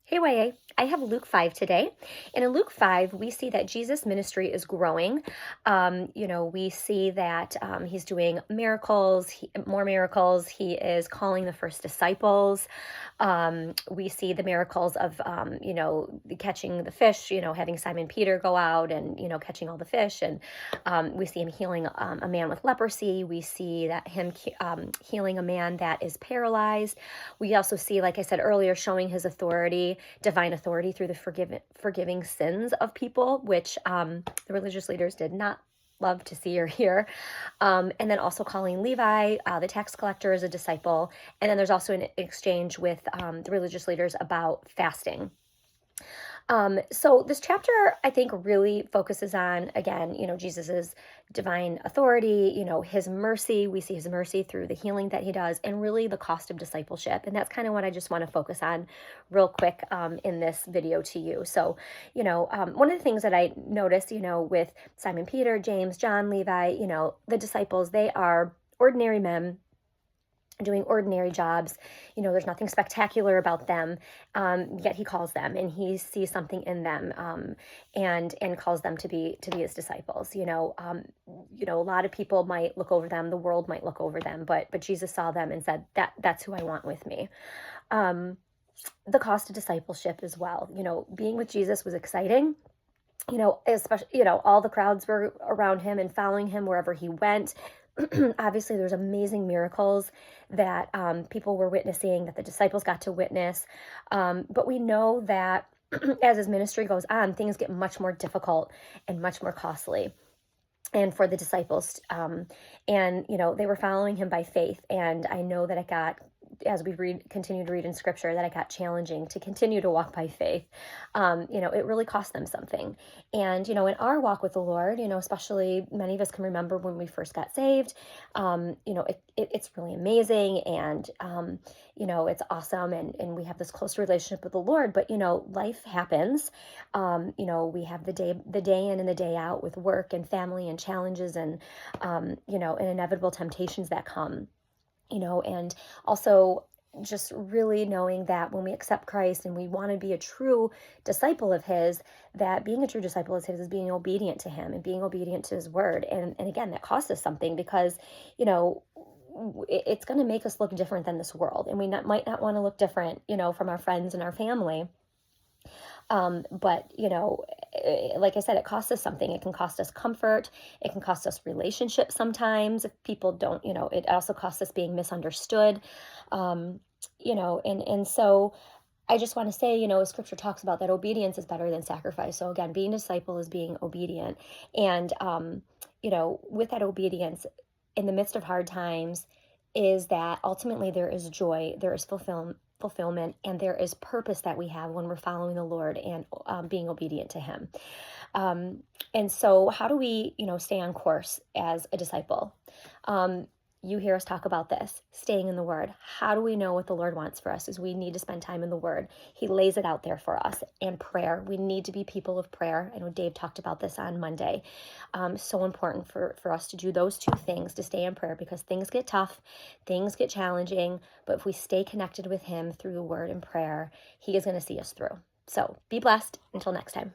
Hey, YA. I have Luke 5 today. And in Luke 5, we see that Jesus' ministry is growing. We see that he's doing miracles, more miracles. He is calling the first disciples. We see the miracles of, catching the fish, having Simon Peter go out and, catching all the fish. And we see him healing a man with leprosy. We see that him healing a man that is paralyzed. We also see, like I said earlier, showing his authority, divine authority through the forgiving sins of people, which the religious leaders did not love to see or hear. And then also calling Levi, the tax collector, as a disciple. And then there's also an exchange with the religious leaders about fasting. So this chapter, I think, really focuses on, again, Jesus's divine authority, his mercy. We see his mercy through the healing that he does, and really the cost of discipleship. And that's kind of what I just want to focus on real quick in this video to you. So, one of the things that I noticed, with Simon Peter, James, John, Levi, the disciples, they are ordinary men doing ordinary jobs. There's nothing spectacular about them, yet he calls them and he sees something in them, and calls them to be his disciples. A lot of people might look over them, the world might look over them, but Jesus saw them and said, that's who I want with me. The cost of discipleship as well. Being with Jesus was exciting. Especially, all the crowds were around him and following him wherever he went. Obviously, there's amazing miracles that people were witnessing, that the disciples got to witness. But we know that as his ministry goes on, things get much more difficult and much more costly. And for the disciples, they were following him by faith. And I know that it got, as we continue to read in scripture, that it got challenging to continue to walk by faith. It really cost them something. And, in our walk with the Lord, especially many of us can remember when we first got saved, it's really amazing. And, it's awesome. And we have this close relationship with the Lord, but, life happens. We have the day in and the day out with work and family and challenges and, and inevitable temptations that come. And also just really knowing that when we accept Christ and we want to be a true disciple of his, that being a true disciple of his is being obedient to him and being obedient to his word. And again, that costs us something because, it's going to make us look different than this world. And we might not want to look different, from our friends and our family. But, like I said, it costs us something. It can cost us comfort. It can cost us relationships sometimes if people don't, it also costs us being misunderstood. And so I just want to say, as scripture talks about, that obedience is better than sacrifice. So again, being a disciple is being obedient. And, with that obedience in the midst of hard times is that ultimately there is joy, there is fulfillment, and there is purpose that we have when we're following the Lord and being obedient to him. And so how do we, stay on course as a disciple? You hear us talk about this, staying in the word. How do we know what the Lord wants for us? Is we need to spend time in the word. He lays it out there for us. And prayer, we need to be people of prayer. I know Dave talked about this on Monday. So important for us to do those two things, to stay in prayer, because things get tough, things get challenging. But if we stay connected with him through the word and prayer, he is going to see us through. So be blessed. Until next time.